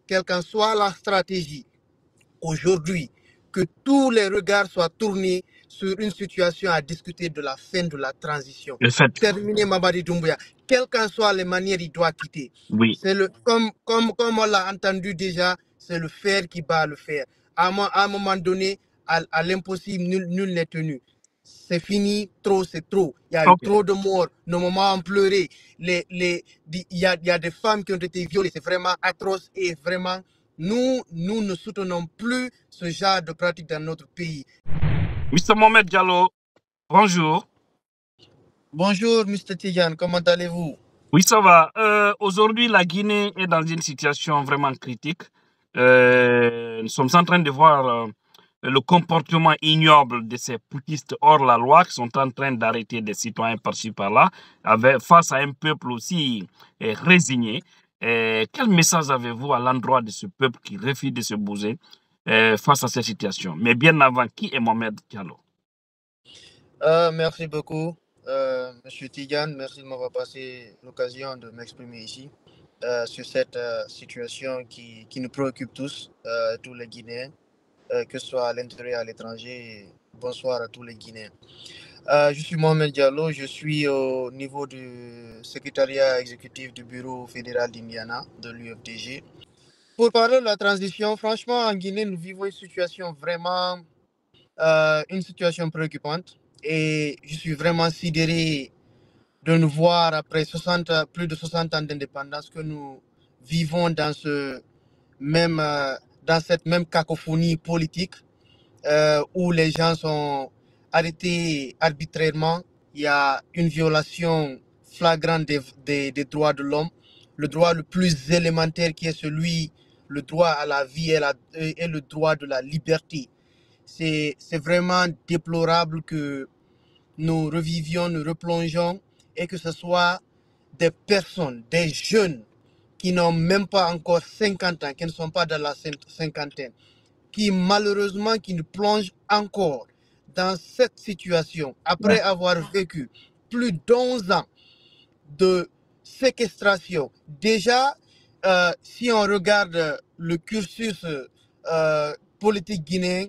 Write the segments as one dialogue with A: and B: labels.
A: quelle qu'en soit la stratégie, aujourd'hui, que tous les regards soient tournés sur une situation à discuter de la fin de la transition.
B: Le fait,
A: Terminer Mamadi Doumbouya, quelles qu'en soient les manières, il doit quitter.
B: oui.
A: C'est comme on l'a entendu déjà, c'est le fer qui bat le fer. À un moment donné, à l'impossible, nul n'est tenu. C'est fini, trop, c'est trop. Il y a eu
B: Ok.
A: trop de morts, nos mamans ont pleuré. Il y a des femmes qui ont été violées, c'est vraiment atroce et vraiment, nous ne soutenons plus ce genre de pratique dans notre pays.
B: Mr. Mohamed Diallo, bonjour.
A: Bonjour, Mr. Tijan, comment allez-vous?
B: Oui, ça va. Aujourd'hui, la Guinée est dans une situation vraiment critique. Nous sommes en train de voir le comportement ignoble de ces putschistes hors la loi qui sont en train d'arrêter des citoyens par-ci par-là, face à un peuple aussi résigné. Quel message avez-vous à l'endroit de ce peuple qui refuse de se bouger face à cette situation? Mais bien avant, qui est Mohamed Diallo?
A: Merci beaucoup, Monsieur Tijan. Merci de m'avoir passé l'occasion de m'exprimer ici sur cette situation qui nous préoccupe tous les Guinéens, que ce soit à l'intérieur et à l'étranger. Bonsoir à tous les Guinéens. Je suis Mohamed Diallo, je suis au niveau du secrétariat exécutif du bureau fédéral d'Indiana de l'UFDG. Pour parler de la transition, franchement, en Guinée, nous vivons une situation préoccupante et je suis vraiment sidéré de nous voir après plus de 60 ans d'indépendance que nous vivons dans cette même cacophonie politique où les gens sont arrêtés arbitrairement. Il y a une violation flagrante des droits de l'homme, le droit le plus élémentaire qui est le droit à la vie et le droit de la liberté. C'est vraiment déplorable que nous revivions, nous replongeons et que ce soit des personnes, des jeunes qui n'ont même pas encore 50 ans, qui ne sont pas dans la cinquantaine, qui malheureusement qui nous plongent encore dans cette situation après avoir vécu plus d'11 ans de séquestration. Déjà, si on regarde le cursus politique guinéen,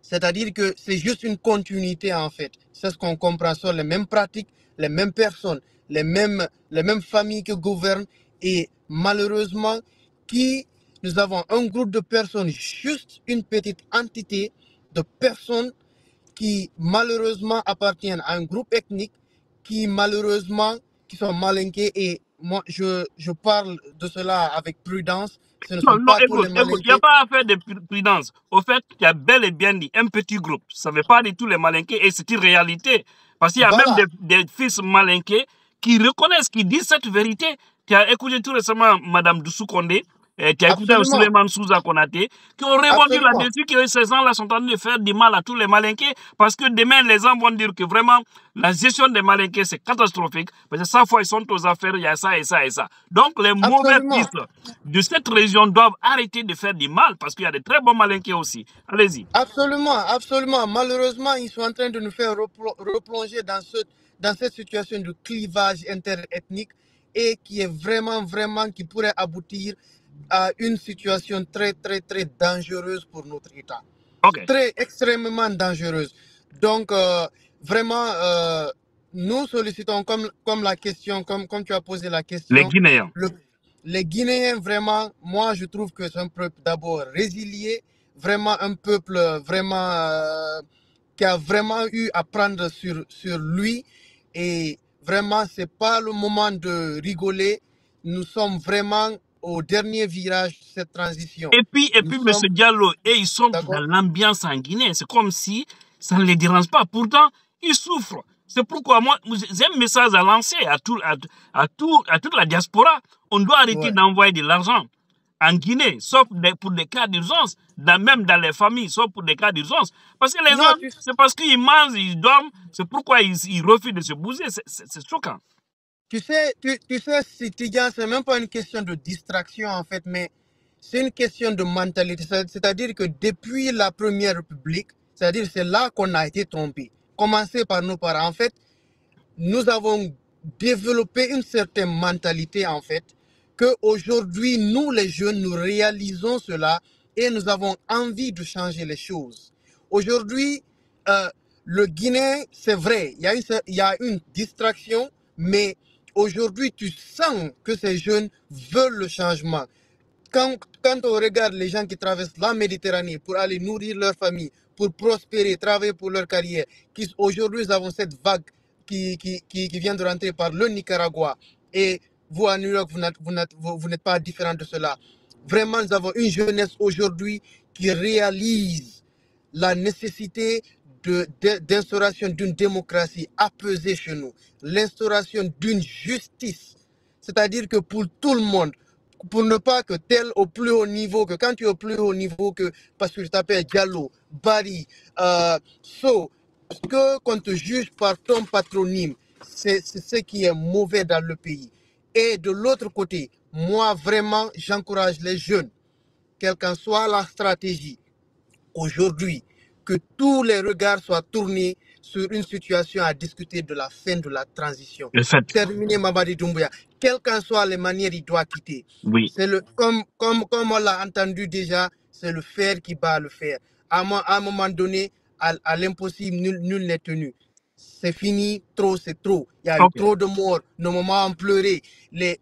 A: c'est-à-dire que c'est juste une continuité en fait. C'est ce qu'on comprend sur les mêmes pratiques, les mêmes personnes, les mêmes familles qui gouvernent et malheureusement nous avons un groupe de personnes, juste une petite entité de personnes qui malheureusement appartiennent à un groupe ethnique qui sont malinqués et moi je parle de cela avec prudence. Ce ne sont
B: Non,
A: pas tous les
B: écoute, il n'y a
A: malinqués.
B: pas à faire de prudence. Au fait, il y a bel et bien dit un petit groupe. Ça ne veut pas dire tous les malinqués et c'est une réalité. Parce qu'il y a même
A: Voilà.
B: des fils malinqués qui reconnaissent, qui disent cette vérité. Tu as écouté tout récemment Madame Doussou Condé, tu as écouté
A: Absolument.
B: Suleiman Souza Konaté, qui ont répondu
A: Absolument.
B: là-dessus que ces gens-là sont en train de faire du mal à tous les malinqués parce que demain, les gens vont dire que vraiment, la gestion des malinqués, c'est catastrophique parce que chaque fois, ils sont aux affaires, il y a ça et ça et ça. Donc, les mauvais
A: Absolument.
B: fils de cette région doivent arrêter de faire du mal parce qu'il y a de très bons malinqués aussi. Allez-y.
A: Absolument, absolument. Malheureusement, ils sont en train de nous faire replonger dans cette situation de clivage interethnique et qui est vraiment, qui pourrait aboutir à une situation très, très, très dangereuse pour notre État.
B: Ok.
A: Très, extrêmement dangereuse. Donc, vraiment, nous sollicitons, comme la question, comme tu as posé la question.
B: Les Guinéens.
A: Les Guinéens, vraiment, moi, je trouve que c'est un peuple d'abord résilié, vraiment un peuple qui a vraiment eu à prendre sur lui. Et vraiment, c'est pas le moment de rigoler. Nous sommes vraiment au dernier virage de cette transition.
B: Et puis M. Diallo, ils sont dans
A: D'accord.
B: l'ambiance en Guinée. C'est comme si ça ne les dérange pas. Pourtant, ils souffrent. C'est pourquoi moi, j'ai un message à lancer à toute la diaspora. On doit arrêter
A: Ouais.
B: d'envoyer de l'argent en Guinée, sauf pour des cas d'urgence, même dans les familles, sauf pour des cas d'urgence. Parce que les
A: Non,
B: gens, c'est parce qu'ils mangent, ils dorment, c'est pourquoi ils refusent de se bouger. C'est choquant.
A: Tu sais, Tidiane, c'est même pas une question de distraction en fait, mais c'est une question de mentalité. C'est-à-dire que depuis la Première République, c'est-à-dire c'est là qu'on a été trompé. Commencé par nos parents. En fait, nous avons développé une certaine mentalité en fait qu'aujourd'hui, nous les jeunes, nous réalisons cela et nous avons envie de changer les choses. Aujourd'hui, le Guinée, c'est vrai, il y a une distraction, mais aujourd'hui, tu sens que ces jeunes veulent le changement. Quand on regarde les gens qui traversent la Méditerranée pour aller nourrir leur famille, pour prospérer, travailler pour leur carrière, aujourd'hui nous avons cette vague qui vient de rentrer par le Nicaragua. Et vous à New York, vous n'êtes pas différent de cela. Vraiment, nous avons une jeunesse aujourd'hui qui réalise la nécessité d'instauration d'une démocratie apaisée chez nous, l'instauration d'une justice, c'est-à-dire que pour tout le monde, pour ne pas que tel au plus haut niveau, que quand tu es au plus haut niveau, que parce que je t'appelle Diallo, Bari, qu'on te juge par ton patronyme, c'est ce qui est mauvais dans le pays. Et de l'autre côté, moi vraiment, j'encourage les jeunes, quelle qu'en soit la stratégie, aujourd'hui, que tous les regards soient tournés sur une situation à discuter de la fin de la transition.
B: Le fait.
A: Terminer Mamadi Doumbouya, quelles qu'en soient les manières, il doit quitter.
B: Oui.
A: C'est comme on l'a entendu déjà, c'est le fer qui bat le fer. À un moment donné, à l'impossible, nul n'est tenu. C'est fini, trop, c'est trop. Il y a eu trop de morts, nos mamans ont pleuré. Il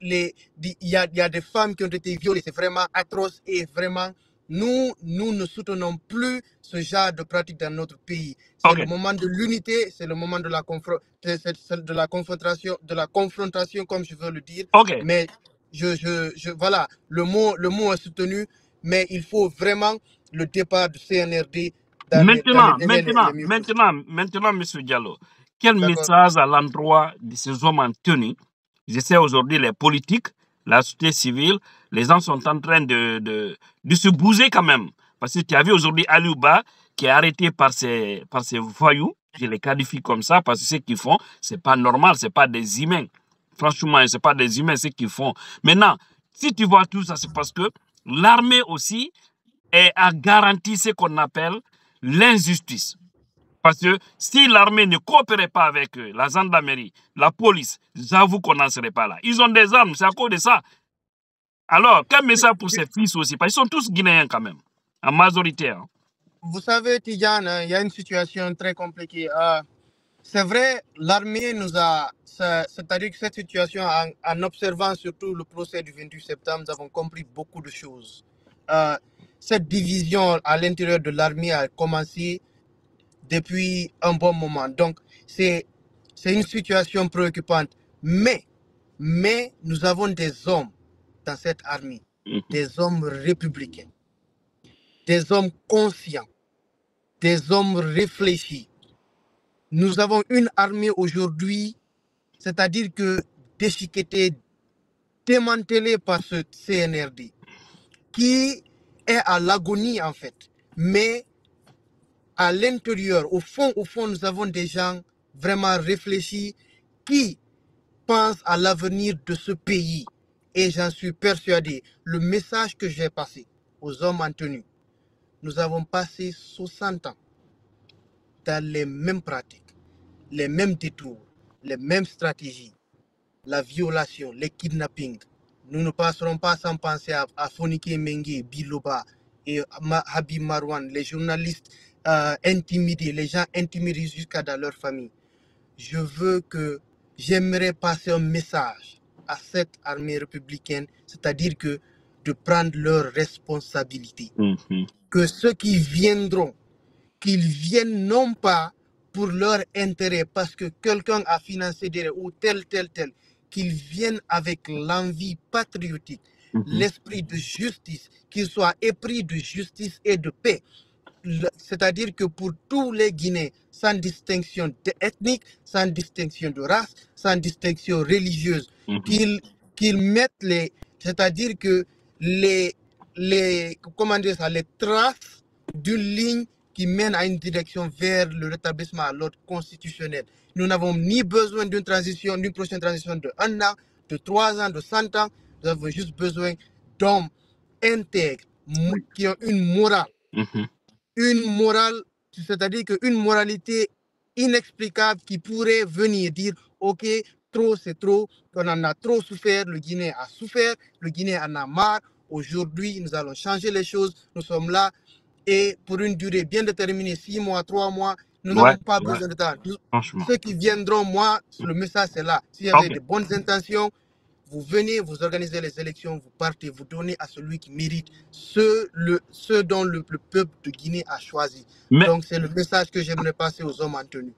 A: y a des femmes qui ont été violées, c'est vraiment atroce et vraiment, nous ne soutenons plus ce genre de pratique dans notre pays. C'est le moment de l'unité, c'est le moment de la confrontation, comme je veux le dire. Mais voilà, le mot est soutenu, mais il faut vraiment le départ du CNRD dans les
B: Maintenant, M. Diallo, quel message à l'endroit de ces hommes en tenue? J'essaie aujourd'hui les politiques, la société civile, les gens sont en train de se bouger quand même. Parce que tu as vu aujourd'hui Aliouba qui est arrêté par ces voyous, je les qualifie comme ça, parce que ce qu'ils font, c'est pas normal, c'est pas des humains. Franchement, c'est pas des humains ce qu'ils font. Maintenant, si tu vois tout ça, c'est parce que l'armée aussi a garanti ce qu'on appelle l'injustice. Parce que si l'armée ne coopérait pas avec eux, la gendarmerie, la police, j'avoue qu'on n'en serait pas là. Ils ont des armes, c'est à cause de ça. Alors, quel message pour ces fils aussi? Parce qu'ils sont tous guinéens quand même, en majorité. Hein.
A: Vous savez, Tidjane, il y a une situation très compliquée. C'est vrai, l'armée nous a... C'est-à-dire que cette situation, en observant surtout le procès du 28 septembre, nous avons compris beaucoup de choses. Cette division à l'intérieur de l'armée a commencé depuis un bon moment. Donc, c'est une situation préoccupante. Mais nous avons des hommes dans cette armée, des hommes républicains, des hommes conscients, des hommes réfléchis. Nous avons une armée aujourd'hui, c'est-à-dire que déchiquetée, démantelée par ce CNRD, qui est à l'agonie en fait. Mais à l'intérieur, au fond, nous avons des gens vraiment réfléchis qui pensent à l'avenir de ce pays. Et j'en suis persuadé, le message que j'ai passé aux hommes en tenue, nous avons passé 60 ans dans les mêmes pratiques, les mêmes détours, les mêmes stratégies, la violation, les kidnappings. Nous ne passerons pas sans penser à Fonike Mengue, Biloba et Habib Marwan, les journalistes intimidés, les gens intimidés jusqu'à dans leur famille. J'aimerais passer un message à cette armée républicaine, c'est-à-dire que de prendre leurs responsabilités. Que ceux qui viendront, qu'ils viennent non pas pour leur intérêt, parce que quelqu'un a financé des ou tel, qu'ils viennent avec l'envie patriotique, l'esprit de justice, qu'ils soient épris de justice et de paix. C'est-à-dire que pour tous les Guinéens, sans distinction ethnique, sans distinction de race, sans distinction religieuse, qu'ils mettent c'est-à-dire que les traces d'une ligne qui mène à une direction vers le rétablissement à l'ordre constitutionnel. Nous n'avons ni besoin d'une prochaine transition de 1 an, de 3 ans, de 100 ans. Nous avons juste besoin d'hommes intègres, qui ont une morale. Une morale, c'est-à-dire qu'une moralité inexplicable qui pourrait venir dire, OK, c'est trop, on en a trop souffert, le Guinée a souffert, le Guinée en a marre. Aujourd'hui, nous allons changer les choses, nous sommes là et pour une durée bien déterminée, 6 mois, 3 mois, nous n'avons pas besoin de temps.
B: Franchement.
A: Ceux qui viendront, moi, le message c'est là. Si vous avez de bonnes intentions, vous venez, vous organisez les élections, vous partez, vous donnez à celui qui mérite ce dont le peuple de Guinée a choisi. Donc c'est le message que j'aimerais passer aux hommes en tenue.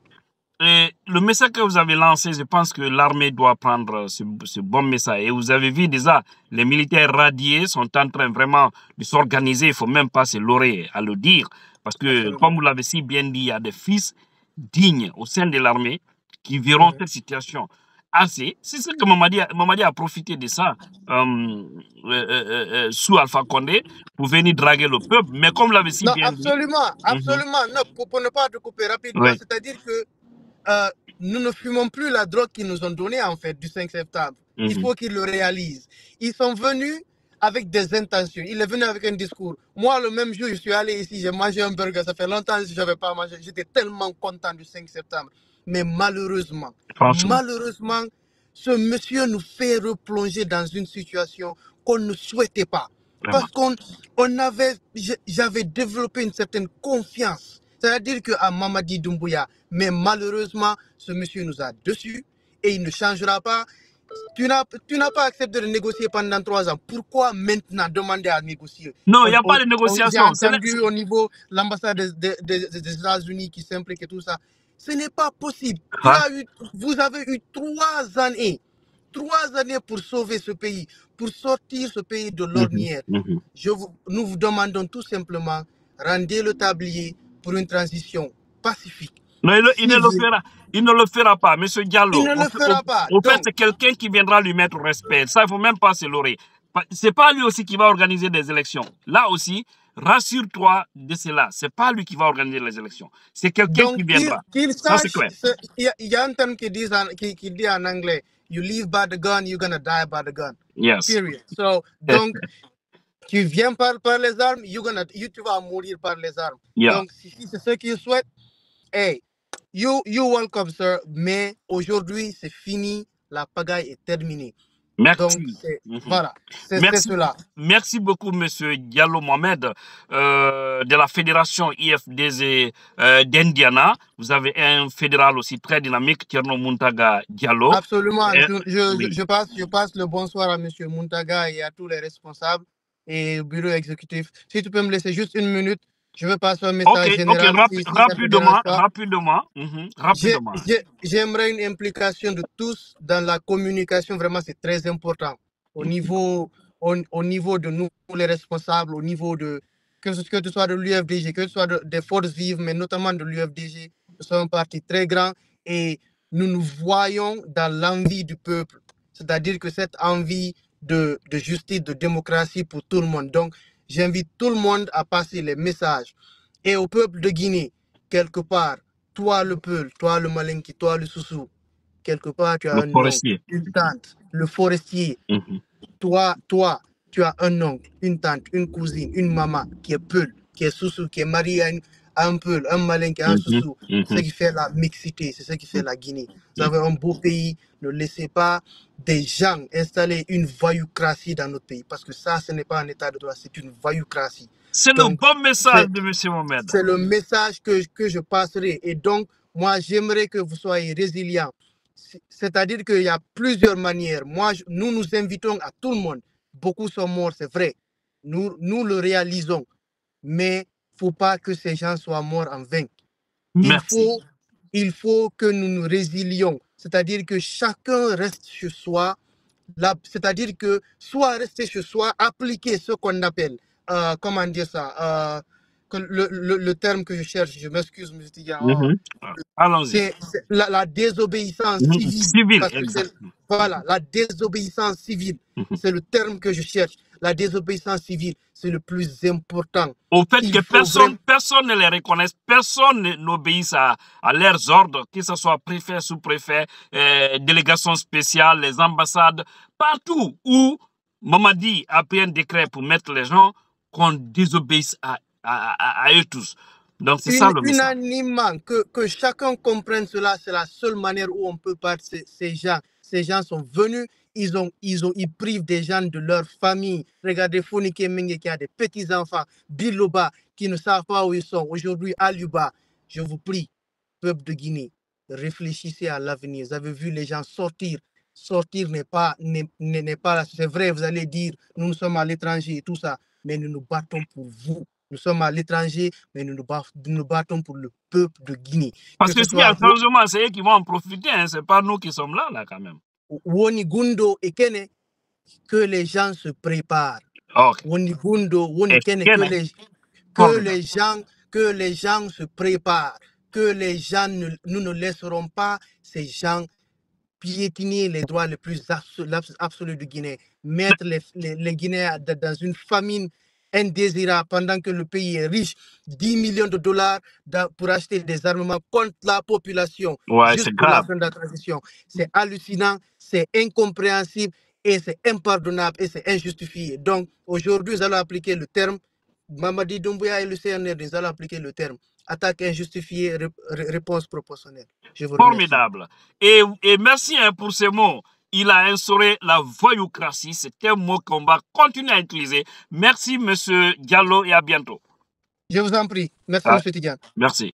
B: Et le message que vous avez lancé, je pense que l'armée doit prendre ce bon message. Et vous avez vu déjà, les militaires radiés sont en train vraiment de s'organiser. Il ne faut même pas se leurrer à le dire. Parce que, absolument, comme vous l'avez si bien dit, il y a des fils dignes au sein de l'armée qui verront cette situation. C'est ce que Mamadi a profité de ça sous Alpha Condé pour venir draguer le peuple. Mais comme vous l'avez si bien dit...
A: Absolument. Non, pour ne pas te couper rapidement, c'est-à-dire que nous ne fumons plus la drogue qu'ils nous ont donnée en fait du 5 septembre. Il faut qu'ils le réalisent. Ils sont venus avec des intentions. Il est venu avec un discours. Moi, le même jour, je suis allé ici, j'ai mangé un burger. Ça fait longtemps que je n'avais pas mangé. J'étais tellement content du 5 septembre. Mais malheureusement, ce monsieur nous fait replonger dans une situation qu'on ne souhaitait pas. Parce j'avais développé une certaine confiance. C'est-à-dire qu'à Mamadi Doumbouya, mais malheureusement, ce monsieur nous a déçus et il ne changera pas. Tu n'as pas accepté de négocier pendant 3 ans. Pourquoi maintenant demander à négocier?
B: Non, il n'y a pas de négociation.
A: J'ai entendu au niveau de l'ambassade des États-Unis qui s'implique et tout ça. Ce n'est pas possible. Vous avez eu 3 années. 3 années pour sauver ce pays, pour sortir ce pays de l'ornière. Nous vous demandons tout simplement, rendez le tablier pour une transition pacifique.
B: Non, il ne le fera pas, Monsieur Diallo.
A: Il ne le fera pas.
B: Au fait, c'est quelqu'un qui viendra lui mettre au respect. Ça, il ne faut même pas se leurrer. Ce n'est pas lui aussi qui va organiser des élections. Là aussi, rassure-toi de cela. Ce n'est pas lui qui va organiser les élections. C'est quelqu'un qui viendra. Ça, c'est clair.
A: Il y a un terme qui dit en anglais, you live by the gun, you're gonna die by the gun.
B: Yes.
A: Period. So, donc, tu viens par les armes, tu vas mourir par les armes. Donc, si c'est ce qu'ils souhaitent, hey, you welcome, sir. Mais aujourd'hui, c'est fini. La pagaille est terminée.
B: Merci.
A: Donc, voilà, c'est cela.
B: Merci beaucoup, Monsieur Diallo Mohamed, de la Fédération IFDZ d'Indiana. Vous avez un fédéral aussi très dynamique, Tierno Muntaga Diallo.
A: Absolument. Je passe le bonsoir à Monsieur Muntaga et à tous les responsables et au bureau exécutif. Si tu peux me laisser juste une minute, je veux passer un message général.
B: Rapidement.
A: J'aimerais une implication de tous dans la communication. Vraiment, c'est très important. Au niveau de nous, les responsables, au niveau de que ce soit de l'UFDG, que ce soit des forces vives, mais notamment de l'UFDG. Nous sommes un parti très grand et nous nous voyons dans l'envie du peuple. C'est-à-dire que cette envie de justice, de démocratie pour tout le monde. Donc, j'invite tout le monde à passer les messages. Et au peuple de Guinée, quelque part, toi le Peul, toi le Malinki, toi le Soussou, quelque part tu as un oncle, une tante, le forestier. Toi, tu as un oncle, une tante, une cousine, une maman qui est Peul, qui est Soussou, qui est mariée à un Peul, un Malinki, un Soussou. C'est ce qui fait la mixité, c'est ce qui fait la Guinée. Vous avez un beau pays, ne laissez pas des gens installer une voyoucratie dans notre pays, parce que ça, ce n'est pas un état de droit, c'est une voyoucratie.
B: C'est le bon message de M. Mohamed.
A: C'est le message que je passerai. Et donc, moi, j'aimerais que vous soyez résilients. C'est-à-dire qu'il y a plusieurs manières. Nous nous invitons à tout le monde. Beaucoup sont morts, c'est vrai. Nous le réalisons. Mais il ne faut pas que ces gens soient morts en vain. Il faut que nous nous résilions. C'est-à-dire que chacun reste chez soi. C'est-à-dire que soit rester chez soi, appliquer ce qu'on appelle, comment dire ça, le terme que je cherche, je m'excuse, M. Tigan. C'est la désobéissance civile. Parce que voilà, la désobéissance civile, c'est le terme que je cherche. La désobéissance civile, c'est le plus important.
B: Au fait que personne ne les reconnaisse, personne n'obéisse à leurs ordres, que ce soit préfet, sous-préfet, délégation spéciale, les ambassades, partout où Mamadi a pris un décret pour mettre les gens, qu'on désobéisse à eux tous. Donc c'est ça le message.
A: Unanimement, que chacun comprenne cela, c'est la seule manière où on peut battre ces gens. Ces gens sont venus, ils privent des gens de leur famille. Regardez Fonike Menge qui a des petits-enfants, Biloba qui ne savent pas où ils sont. Aujourd'hui, à Luba, je vous prie, peuple de Guinée, réfléchissez à l'avenir. Vous avez vu les gens sortir. Sortir n'est pas, c'est vrai, vous allez dire, nous sommes à l'étranger et tout ça, mais nous nous battons pour vous. Nous sommes à l'étranger, mais nous nous battons pour le peuple de Guinée.
B: Parce que s'il y a un changement, c'est eux qui vont en profiter, hein. C'est pas nous qui sommes là quand même.
A: Woni Gundo et Kene, que les gens se préparent.
B: Okay.
A: Woni Gundo, Woni Kene, que les gens se préparent. Que les gens, nous ne laisserons pas ces gens piétiner les droits les plus absolus du Guinée, mettre les Guinéens dans une famine indésirable pendant que le pays est riche, 10 millions de dollars pour acheter des armements contre la population, juste pour la fin de la transition. C'est hallucinant, c'est incompréhensible et c'est impardonnable et c'est injustifié. Donc aujourd'hui, nous allons appliquer le terme, Mamadi Doumbouya et le CNR, nous allons appliquer le terme attaque injustifiée, réponse proportionnelle. Je vous remercie.
B: Formidable. Et merci pour ces mots. Il a instauré la voyoucratie. C'est un mot qu'on va continuer à utiliser. Merci, monsieur Diallo, et à bientôt.
A: Je vous en prie. Merci, monsieur Tidiane.
B: Merci.